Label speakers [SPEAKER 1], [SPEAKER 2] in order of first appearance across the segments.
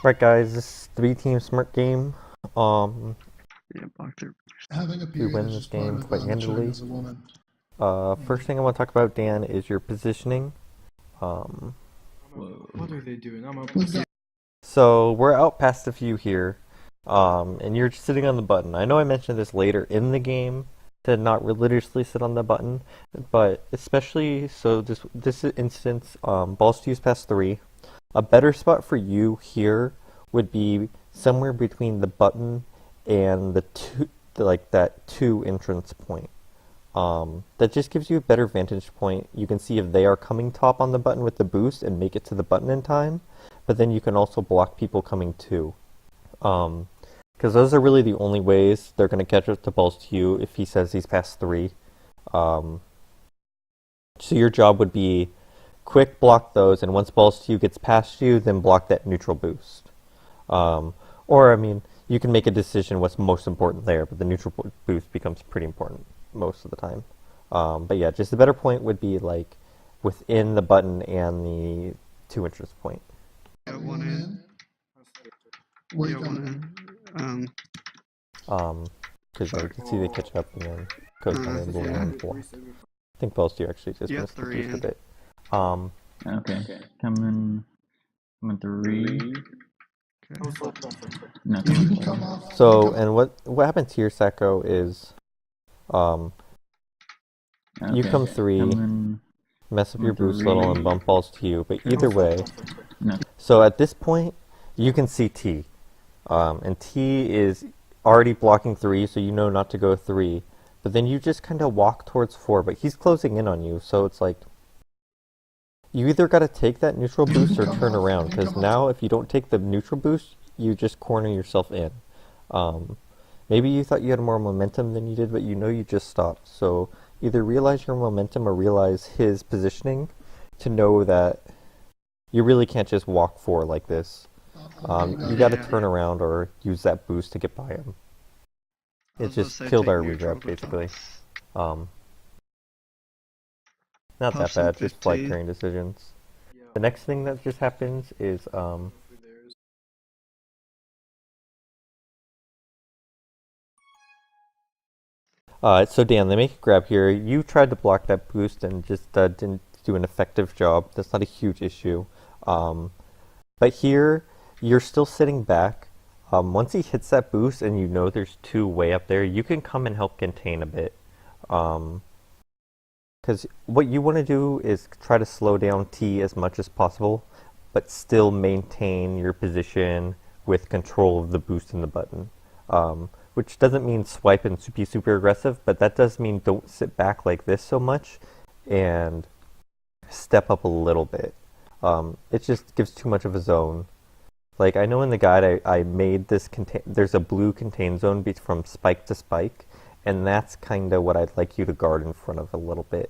[SPEAKER 1] Right, guys, this is 3-team smirk game.
[SPEAKER 2] Yeah, block their.
[SPEAKER 3] Having a
[SPEAKER 1] We
[SPEAKER 3] period
[SPEAKER 1] win
[SPEAKER 3] is
[SPEAKER 1] this
[SPEAKER 3] just part
[SPEAKER 1] game
[SPEAKER 3] of
[SPEAKER 1] quite
[SPEAKER 3] maturing
[SPEAKER 1] handily.
[SPEAKER 3] as a woman.
[SPEAKER 1] First thing I want to talk about, Dan, is your positioning.
[SPEAKER 4] What are they doing? I'm up.
[SPEAKER 3] We've got
[SPEAKER 1] So we're out past a few here, and you're just sitting on the button. I know I mentioned this later in the game to not religiously sit on the button, but especially so this instance, balls to use past 3. A better spot for you here would be somewhere between the button and that 2 entrance point. That just gives you a better vantage point. You can see if they are coming top on the button with the boost and make it to the button in time, but then you can also block people coming too. Because those are really the only ways they're going to catch up to balls to you if he says he's past 3. Um, so your job would be quick block those, and once balls to you gets past you, then block that neutral boost. Or, I mean, you can make a decision what's most important there, but the neutral boost becomes pretty important most of the time. But yeah, just the better point would be like within the button and the 2 entrance point.
[SPEAKER 2] Yeah, one in.
[SPEAKER 3] where
[SPEAKER 2] Yeah,
[SPEAKER 3] you
[SPEAKER 2] one
[SPEAKER 3] coming?
[SPEAKER 2] in.
[SPEAKER 1] Because you can see they catch up and then goes down and boom,
[SPEAKER 2] Yeah.
[SPEAKER 1] one block. I think balls to you actually just
[SPEAKER 2] Yeah,
[SPEAKER 1] missed the
[SPEAKER 2] 3
[SPEAKER 1] boost a
[SPEAKER 2] in.
[SPEAKER 1] bit.
[SPEAKER 5] Okay. Coming 3. No,
[SPEAKER 3] If you can
[SPEAKER 5] coming
[SPEAKER 3] come
[SPEAKER 5] 4.
[SPEAKER 3] off.
[SPEAKER 1] So, and what happens here, Sacco, is you come 3,
[SPEAKER 5] Coming
[SPEAKER 1] mess up your boost
[SPEAKER 5] 3.
[SPEAKER 1] little and bump balls to you, but either way,
[SPEAKER 5] No.
[SPEAKER 1] so at this point, you can see T. And T is already blocking 3, so you know not to go 3. But then you just kind of walk towards 4, but he's closing in on you, so it's like you either got to take that neutral boost or turn around, because now if you don't take the neutral boost, you just corner yourself in. Maybe you thought you had more momentum than you did, but you know you just stopped. So either realize your momentum or realize his positioning to know that you really can't just walk 4 like this. You got to
[SPEAKER 2] Yeah.
[SPEAKER 1] turn around or use that boost to get by him.
[SPEAKER 2] I
[SPEAKER 1] It
[SPEAKER 2] was gonna
[SPEAKER 1] just
[SPEAKER 2] say
[SPEAKER 1] killed
[SPEAKER 2] take
[SPEAKER 1] our
[SPEAKER 2] neutral
[SPEAKER 1] regrab,
[SPEAKER 2] to
[SPEAKER 1] basically.
[SPEAKER 2] top.
[SPEAKER 1] Not that
[SPEAKER 2] Puffs and
[SPEAKER 1] bad, just flight
[SPEAKER 2] 15.
[SPEAKER 1] carrying decisions. The next thing that just happens is so Dan, they make a grab here. You tried to block that boost and just didn't do an effective job. That's not a huge issue. But here, you're still sitting back. Once he hits that boost and you know there's 2 way up there, you can come and help contain a bit. Because what you want to do is try to slow down T as much as possible, but still maintain your position with control of the boost and the button. Which doesn't mean swipe and be super aggressive, but that does mean don't sit back like this so much and step up a little bit. It just gives too much of a zone. Like, I know in the guide I made this there's a blue contain zone from spike to spike, and that's kind of what I'd like you to guard in front of a little bit.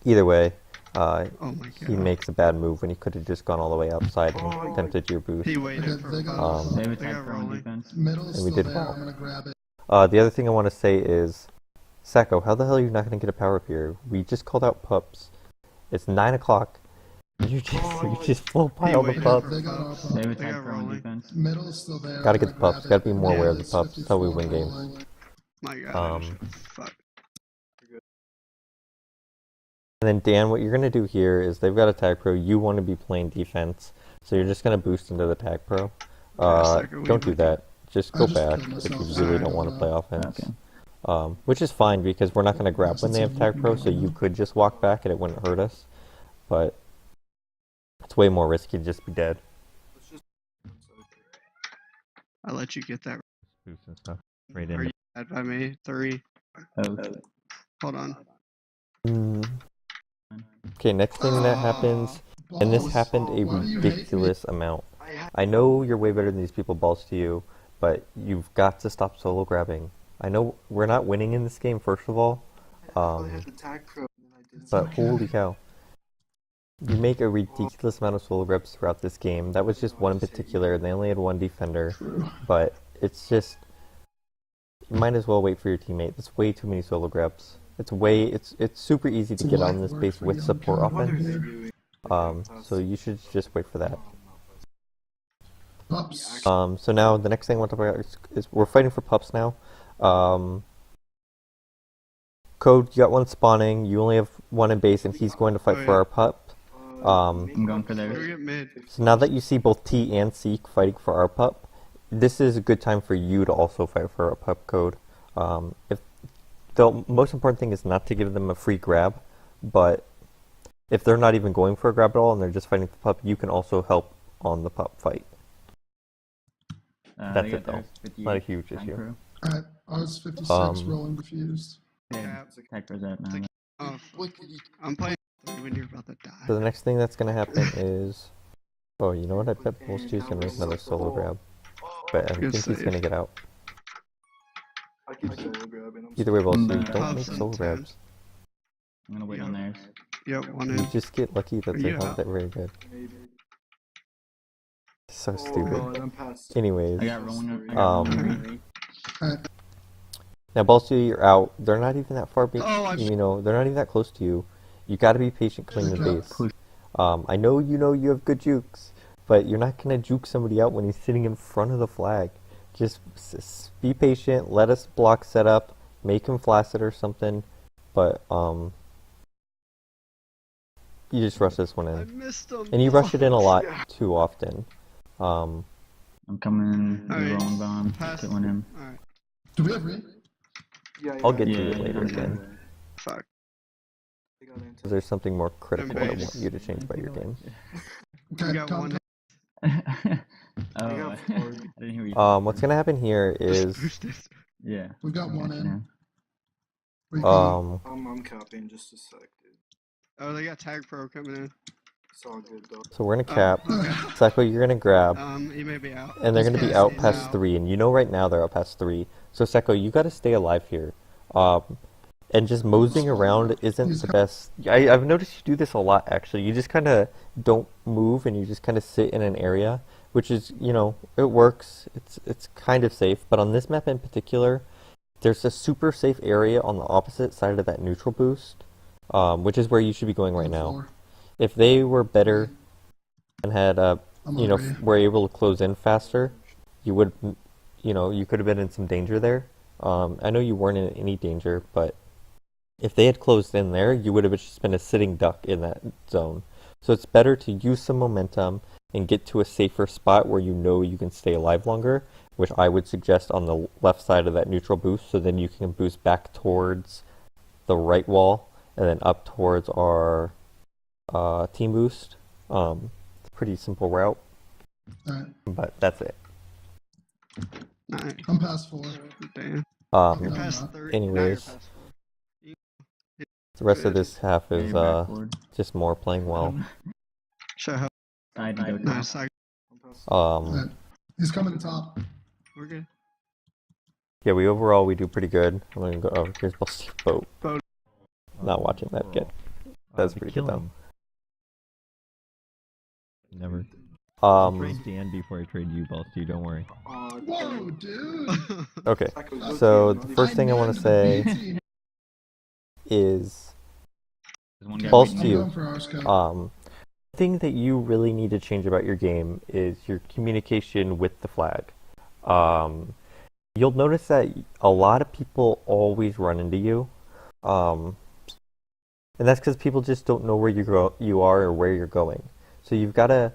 [SPEAKER 1] Either way,
[SPEAKER 2] Oh my
[SPEAKER 1] he
[SPEAKER 2] god.
[SPEAKER 1] makes a bad move when he could have just gone all the way outside and attempted your boost.
[SPEAKER 2] He waited for
[SPEAKER 3] They
[SPEAKER 2] a
[SPEAKER 3] got-
[SPEAKER 2] puff.
[SPEAKER 5] They have
[SPEAKER 2] They
[SPEAKER 5] attack
[SPEAKER 2] got
[SPEAKER 5] pro on
[SPEAKER 2] rolling.
[SPEAKER 5] defense.
[SPEAKER 3] Middle is
[SPEAKER 1] And we
[SPEAKER 3] still
[SPEAKER 1] did
[SPEAKER 3] there.
[SPEAKER 1] well.
[SPEAKER 3] I'm gonna grab it.
[SPEAKER 1] The other thing I want to say is, Sacco, how the hell are you not going to get a power up here? We just called out pups. It's 9 o'clock. You just flow by
[SPEAKER 2] He
[SPEAKER 1] all the
[SPEAKER 2] waited
[SPEAKER 1] pups.
[SPEAKER 2] for a
[SPEAKER 3] They got
[SPEAKER 2] puff.
[SPEAKER 3] all
[SPEAKER 5] They have
[SPEAKER 2] They
[SPEAKER 5] attack
[SPEAKER 2] got
[SPEAKER 5] pro on
[SPEAKER 2] rolling.
[SPEAKER 5] defense.
[SPEAKER 3] Middle is still there.
[SPEAKER 1] Gotta
[SPEAKER 3] I'm
[SPEAKER 1] get the
[SPEAKER 3] gonna grab
[SPEAKER 1] pups.
[SPEAKER 3] it.
[SPEAKER 1] Gotta be more aware of the
[SPEAKER 3] It's
[SPEAKER 1] pups. That's how we
[SPEAKER 3] 54
[SPEAKER 1] win games.
[SPEAKER 3] rolling.
[SPEAKER 2] My god. Fuck.
[SPEAKER 1] And then Dan, what you're gonna do here is they've got a tag pro. You want to be playing defense, so you're just gonna boost into the tag pro.
[SPEAKER 2] Sacco,
[SPEAKER 1] Don't do that. Just
[SPEAKER 3] I
[SPEAKER 1] go
[SPEAKER 3] just
[SPEAKER 1] back
[SPEAKER 3] killed
[SPEAKER 1] if you
[SPEAKER 3] myself.
[SPEAKER 1] really
[SPEAKER 2] Sorry.
[SPEAKER 1] don't want to play offense.
[SPEAKER 5] Okay.
[SPEAKER 1] Which is fine because we're not gonna grab when they have tag pro, so you could just walk back and it wouldn't hurt us. But it's way more risky to just be dead.
[SPEAKER 2] I let you get that.
[SPEAKER 1] Boost and stuff. Right
[SPEAKER 2] Are
[SPEAKER 1] in.
[SPEAKER 2] you bad by me? 3.
[SPEAKER 5] Okay.
[SPEAKER 2] Hold on.
[SPEAKER 1] Okay, next thing that happens, and this happened a
[SPEAKER 3] Why do you hate me?
[SPEAKER 1] ridiculous amount. I know you're way better than these people, balls to you, but you've got to stop solo grabbing. I know we're not winning in this game, first of all, but holy cow. You make a ridiculous amount of solo grabs throughout this game. That was just one in particular, and they only had 1 defender, but it's just, you might as well wait for your teammate. That's way too many solo grabs. It's super easy to get on this base with support offense. So you should just wait for that.
[SPEAKER 3] Pups.
[SPEAKER 1] So now the next thing I want to talk about is we're fighting for pups now. Code, you got one spawning. You only have one in base, and he's going to fight for our pup.
[SPEAKER 5] I'm going for
[SPEAKER 2] Go
[SPEAKER 5] theirs.
[SPEAKER 2] get mid.
[SPEAKER 1] So now that you see both T and Seek fighting for our pup, this is a good time for you to also fight for our pup, Code. If the most important thing is not to give them a free grab, but if they're not even going for a grab at all and they're just fighting the pup, you can also help on the pup fight. That's it though. Not a huge issue.
[SPEAKER 3] Alright, I was 56 rolling diffused.
[SPEAKER 5] Yeah, Tech was out now.
[SPEAKER 2] Oh, I'm playing 3 when you're about to die.
[SPEAKER 1] So the next thing that's going to happen is... Oh, you know what? I bet Bolste's going to make another solo grab. But I
[SPEAKER 2] Good
[SPEAKER 1] think he's
[SPEAKER 2] save.
[SPEAKER 1] going to get out.
[SPEAKER 3] I keep solo grabbing.
[SPEAKER 1] Either way, Bolste,
[SPEAKER 5] No.
[SPEAKER 1] don't make
[SPEAKER 2] Pups
[SPEAKER 1] solo
[SPEAKER 2] and
[SPEAKER 1] grabs.
[SPEAKER 2] tens.
[SPEAKER 5] I'm gonna wait on theirs.
[SPEAKER 2] Yep, one
[SPEAKER 1] You
[SPEAKER 2] in.
[SPEAKER 1] just get lucky that
[SPEAKER 2] Are
[SPEAKER 1] they're
[SPEAKER 2] you
[SPEAKER 1] not
[SPEAKER 2] out?
[SPEAKER 1] that very good.
[SPEAKER 3] Maybe.
[SPEAKER 1] So
[SPEAKER 3] Oh
[SPEAKER 1] stupid.
[SPEAKER 3] god, I'm past.
[SPEAKER 1] Anyways,
[SPEAKER 5] I got rolling. I got rolling 3.
[SPEAKER 3] Alright,
[SPEAKER 1] now Bolste, you're out. They're not even that far,
[SPEAKER 2] Oh, I
[SPEAKER 1] you know, they're not even that close to you. You got to be patient coming to base. I know you have good jukes, but you're not going to juke somebody out when he's sitting in front of the flag. Just be patient, let us block set up, make him flaccid or something, but you just rush this one
[SPEAKER 2] I
[SPEAKER 1] in.
[SPEAKER 2] missed him.
[SPEAKER 1] And you rush it in a lot too often.
[SPEAKER 5] I'm coming.
[SPEAKER 2] Alright.
[SPEAKER 5] Rolling bomb.
[SPEAKER 2] Pass.
[SPEAKER 5] Get one in.
[SPEAKER 2] Alright,
[SPEAKER 3] do we have rain?
[SPEAKER 1] I'll get to
[SPEAKER 5] Yeah,
[SPEAKER 1] it later
[SPEAKER 5] yeah.
[SPEAKER 1] again.
[SPEAKER 2] fuck.
[SPEAKER 1] Because there's something more critical I
[SPEAKER 2] base.
[SPEAKER 1] want you to change about your game.
[SPEAKER 2] We
[SPEAKER 3] Okay,
[SPEAKER 2] got
[SPEAKER 3] come
[SPEAKER 2] one.
[SPEAKER 5] Oh, I didn't hear you.
[SPEAKER 1] What's going to happen here is...
[SPEAKER 2] Boosted.
[SPEAKER 5] Yeah.
[SPEAKER 3] We've got one
[SPEAKER 5] Gotcha
[SPEAKER 3] in.
[SPEAKER 5] now.
[SPEAKER 3] Wait, come
[SPEAKER 4] I'm capping just a sec, dude.
[SPEAKER 2] Oh, they got tag pro coming in.
[SPEAKER 4] It's all good though.
[SPEAKER 1] So we're going to cap.
[SPEAKER 2] Okay.
[SPEAKER 1] Psycho, you're going to grab.
[SPEAKER 2] He may be out.
[SPEAKER 1] And they're going to be
[SPEAKER 2] He's
[SPEAKER 1] out past
[SPEAKER 2] out.
[SPEAKER 1] 3, and you know right now they're out past 3. So Seko, you got to stay alive here. And just moseying around isn't the best. I've noticed you do this a lot, actually. You just kind of don't move, and you just kind of sit in an area, which is, you know, it works. It's kind of safe. But on this map in particular, there's a super safe area on the opposite side of that neutral boost, which is where you should be going right now. If they were better and had, you know, were able to close in faster, you would, you know, you could have been in some danger there. I know you weren't in any danger, but if they had closed in there, you would have just been a sitting duck in that zone. So it's better to use some momentum and get to a safer spot where you know you can stay alive longer, which I would suggest on the left side of that neutral boost, so then you can boost back towards the right wall and then up towards our team boost. It's a pretty simple route,
[SPEAKER 3] Alright,
[SPEAKER 1] but that's it.
[SPEAKER 2] Nice.
[SPEAKER 3] I'm past 4.
[SPEAKER 2] Damn.
[SPEAKER 1] Um,
[SPEAKER 2] You're
[SPEAKER 3] No,
[SPEAKER 2] past
[SPEAKER 3] not.
[SPEAKER 2] 3.
[SPEAKER 1] anyways.
[SPEAKER 2] Now you're past 4.
[SPEAKER 1] The rest of this half is
[SPEAKER 5] Back forward.
[SPEAKER 1] just more playing well.
[SPEAKER 2] Show how.
[SPEAKER 5] Side and go
[SPEAKER 2] Nice.
[SPEAKER 5] top.
[SPEAKER 3] Alright, he's coming top.
[SPEAKER 2] We're good.
[SPEAKER 1] Yeah, we do pretty good. I'm gonna go. Oh, here's Busty's boat.
[SPEAKER 2] Boat.
[SPEAKER 1] Not watching that kid. That's pretty good though.
[SPEAKER 6] Never. I'll
[SPEAKER 1] Um.
[SPEAKER 6] trade Dan before I trade you, Balsti. Don't worry.
[SPEAKER 3] Whoa, dude!
[SPEAKER 1] Okay. So the first thing I want to say
[SPEAKER 3] B-team.
[SPEAKER 1] is,
[SPEAKER 5] There's one guy
[SPEAKER 1] Balls
[SPEAKER 5] waiting
[SPEAKER 1] to
[SPEAKER 3] I'm
[SPEAKER 1] you.
[SPEAKER 3] going for our scope.
[SPEAKER 1] The thing that you really need to change about your game is your communication with the flag. You'll notice that a lot of people always run into you. And that's because people just don't know where you are or where you're going. So you've got to,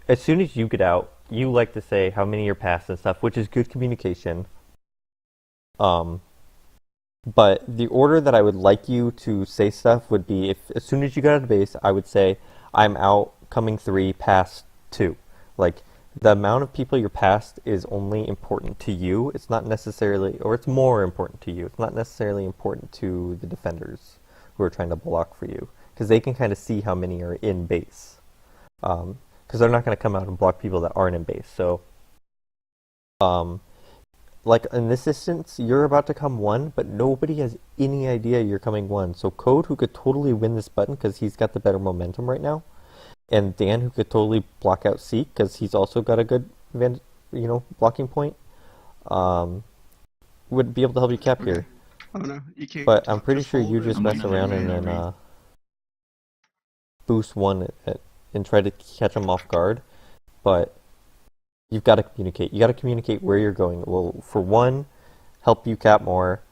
[SPEAKER 1] as soon as you get out, you like to say how many you're past and stuff, which is good communication. But the order that I would like you to say stuff would be, if as soon as you got out of base, I would say, I'm out, coming 3, past 2. Like, the amount of people you're past is only important to you. It's not necessarily, or it's more important to you. It's not necessarily important to the defenders who are trying to block for you, because they can kind of see how many are in base. Because they're not going to come out and block people that aren't in base. So, like in this instance, you're about to come 1, but nobody has any idea you're coming 1. So Code, who could totally win this button because he's got the better momentum right now, and Dan, who could totally block out Seek because he's also got a good, blocking point, would be able to help you cap here.
[SPEAKER 2] Oh no, you can't.
[SPEAKER 1] But
[SPEAKER 2] go
[SPEAKER 1] I'm
[SPEAKER 2] top
[SPEAKER 1] pretty
[SPEAKER 2] to
[SPEAKER 1] sure
[SPEAKER 2] full,
[SPEAKER 1] you
[SPEAKER 2] then
[SPEAKER 1] just
[SPEAKER 5] I'm
[SPEAKER 1] mess
[SPEAKER 5] waiting on
[SPEAKER 1] around
[SPEAKER 5] the
[SPEAKER 1] and
[SPEAKER 5] rain,
[SPEAKER 1] then boost one and try to catch them off guard, but you've got to communicate. You got to communicate where you're going. Well, for one, help you cap more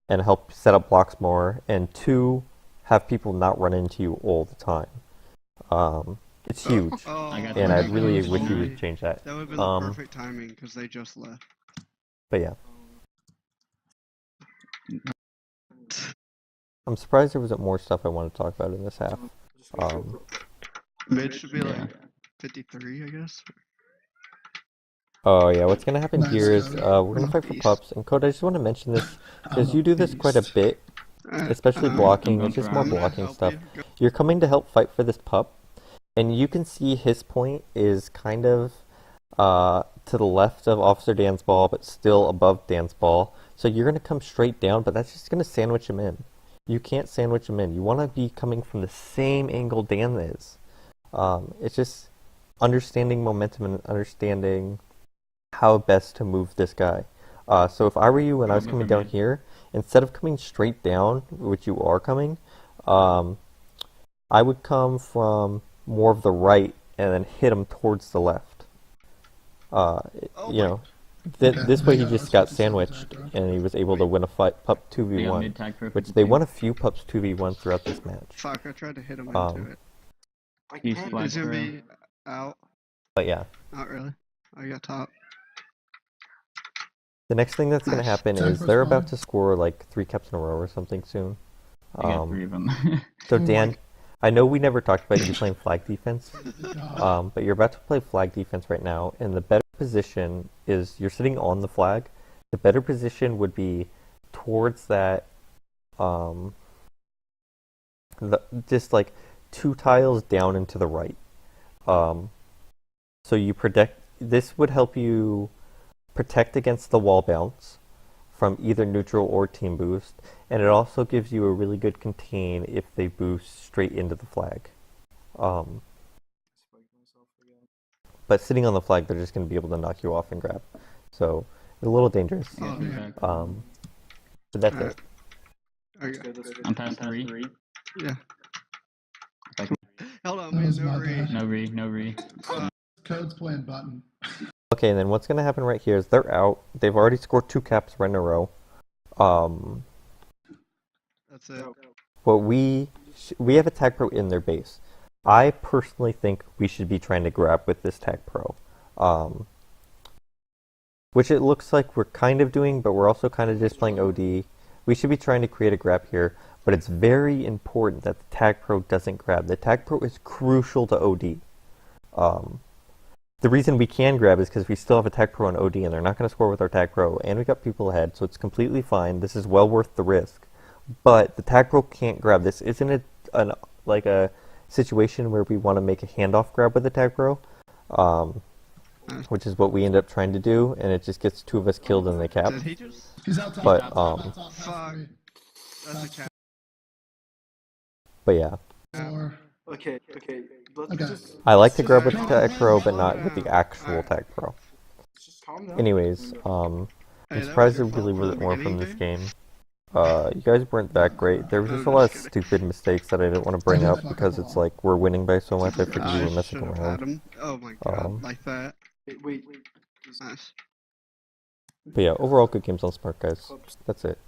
[SPEAKER 1] and help set up blocks more, and two, have people not run into you all the time. It's huge,
[SPEAKER 2] Oh,
[SPEAKER 1] and I really wish you would change that.
[SPEAKER 2] That would have been the perfect timing because they just left.
[SPEAKER 1] But yeah. I'm surprised there wasn't more stuff I wanted to talk about in this half.
[SPEAKER 2] Mid should be like 53, I guess.
[SPEAKER 1] Oh yeah, what's gonna happen
[SPEAKER 3] Nice,
[SPEAKER 1] here is
[SPEAKER 3] Code.
[SPEAKER 1] we're gonna fight for
[SPEAKER 2] Peace.
[SPEAKER 1] pups. And Code, I just want to mention this because
[SPEAKER 3] I'm
[SPEAKER 1] you
[SPEAKER 3] a
[SPEAKER 1] do this quite a
[SPEAKER 3] beast.
[SPEAKER 1] bit, especially blocking. It's just more
[SPEAKER 2] I'm gonna
[SPEAKER 1] blocking
[SPEAKER 2] help
[SPEAKER 1] stuff.
[SPEAKER 2] you.
[SPEAKER 1] You're coming to help fight for this pup, and you can see his point is kind of to the left of Officer Dan's ball, but still above Dan's ball. So you're gonna come straight down, but that's just gonna sandwich him in. You can't sandwich him in. You want to be coming from the same angle Dan is. It's just understanding momentum and understanding how best to move this guy. So if I were you and I was coming down here, instead of coming straight down, which you are coming, I would come from more of the right and then hit him towards the left. You know, this way he
[SPEAKER 3] Yeah,
[SPEAKER 1] just
[SPEAKER 3] that's
[SPEAKER 1] got
[SPEAKER 3] what the second
[SPEAKER 1] sandwiched
[SPEAKER 3] attack,
[SPEAKER 1] and he was able to win a fight, pup 2v1, which they won a few pups 2v1 throughout this match.
[SPEAKER 2] Fuck, I tried to hit him
[SPEAKER 1] Um,
[SPEAKER 2] into it.
[SPEAKER 5] He's
[SPEAKER 2] He's
[SPEAKER 5] flash
[SPEAKER 2] gonna
[SPEAKER 5] throw.
[SPEAKER 2] be out.
[SPEAKER 1] But yeah,
[SPEAKER 2] Not really. I got top.
[SPEAKER 1] the next thing that's going to
[SPEAKER 2] Nice.
[SPEAKER 1] happen
[SPEAKER 3] Attack
[SPEAKER 1] is
[SPEAKER 3] first
[SPEAKER 1] they're
[SPEAKER 3] one.
[SPEAKER 1] about to score like 3 caps in a row or something soon.
[SPEAKER 5] I got 3 of them.
[SPEAKER 1] So
[SPEAKER 3] Oh my-
[SPEAKER 1] Dan, I know we never talked about you playing flag defense, but you're about to play flag defense right now, and the better position is you're sitting on the flag. The better position would be towards that, just like 2 tiles down and to the right. So you protect. This would help you protect against the wall bounce from either neutral or team boost, and it also gives you a really good contain if they boost straight into the flag. But sitting on the flag, they're just going to be able to knock you off and grab. So it's a little dangerous.
[SPEAKER 2] Oh, yeah.
[SPEAKER 1] But that's it.
[SPEAKER 2] Okay.
[SPEAKER 5] I'm past 3.
[SPEAKER 2] Yeah.
[SPEAKER 5] Like,
[SPEAKER 2] Hold on,
[SPEAKER 3] That
[SPEAKER 2] man.
[SPEAKER 3] was
[SPEAKER 2] No
[SPEAKER 3] my
[SPEAKER 2] re.
[SPEAKER 3] bad.
[SPEAKER 5] no re.
[SPEAKER 3] Code's playing button.
[SPEAKER 1] Okay, and then what's going to happen right here is they're out. They've already scored 2 caps right in a row.
[SPEAKER 2] That's it.
[SPEAKER 1] But we have a tag pro in their base. I personally think we should be trying to grab with this tag pro, which it looks like we're kind of doing, but we're also kind of just playing OD. We should be trying to create a grab here, but it's very important that the tag pro doesn't grab. The tag pro is crucial to OD. The reason we can grab is because we still have a tag pro on OD, and they're not going to score with our tag pro, and we got people ahead, so it's completely fine. This is well worth the risk. But the tag pro can't grab. This isn't like a situation where we want to make a handoff grab with the tag pro, which is what we end up trying to do, and it just gets 2 of us killed in the cap.
[SPEAKER 2] Did he just?
[SPEAKER 3] He's out top.
[SPEAKER 1] But,
[SPEAKER 3] out top, out top,
[SPEAKER 2] Fuck.
[SPEAKER 3] past 3.
[SPEAKER 2] That's a cat.
[SPEAKER 1] But yeah,
[SPEAKER 3] 4.
[SPEAKER 4] Okay. Let's
[SPEAKER 3] Okay.
[SPEAKER 4] just
[SPEAKER 1] I like to grab with the tag pro, but not with the actual tag pro.
[SPEAKER 4] calm down.
[SPEAKER 1] Anyways,
[SPEAKER 2] Hey,
[SPEAKER 1] I'm
[SPEAKER 2] that
[SPEAKER 1] surprised there
[SPEAKER 2] was your
[SPEAKER 1] really
[SPEAKER 2] fault from
[SPEAKER 1] wasn't
[SPEAKER 2] the
[SPEAKER 1] more from
[SPEAKER 2] beginning,
[SPEAKER 1] this game. You guys weren't that great. There was just a lot of stupid mistakes that I didn't want to bring up because it's like we're winning by so much. I figured we
[SPEAKER 2] I
[SPEAKER 1] were messing
[SPEAKER 2] should have had
[SPEAKER 1] around.
[SPEAKER 2] him. Oh my god, like that.
[SPEAKER 4] Wait.
[SPEAKER 2] Nice.
[SPEAKER 1] But yeah, overall good games on Smirk, guys. That's it.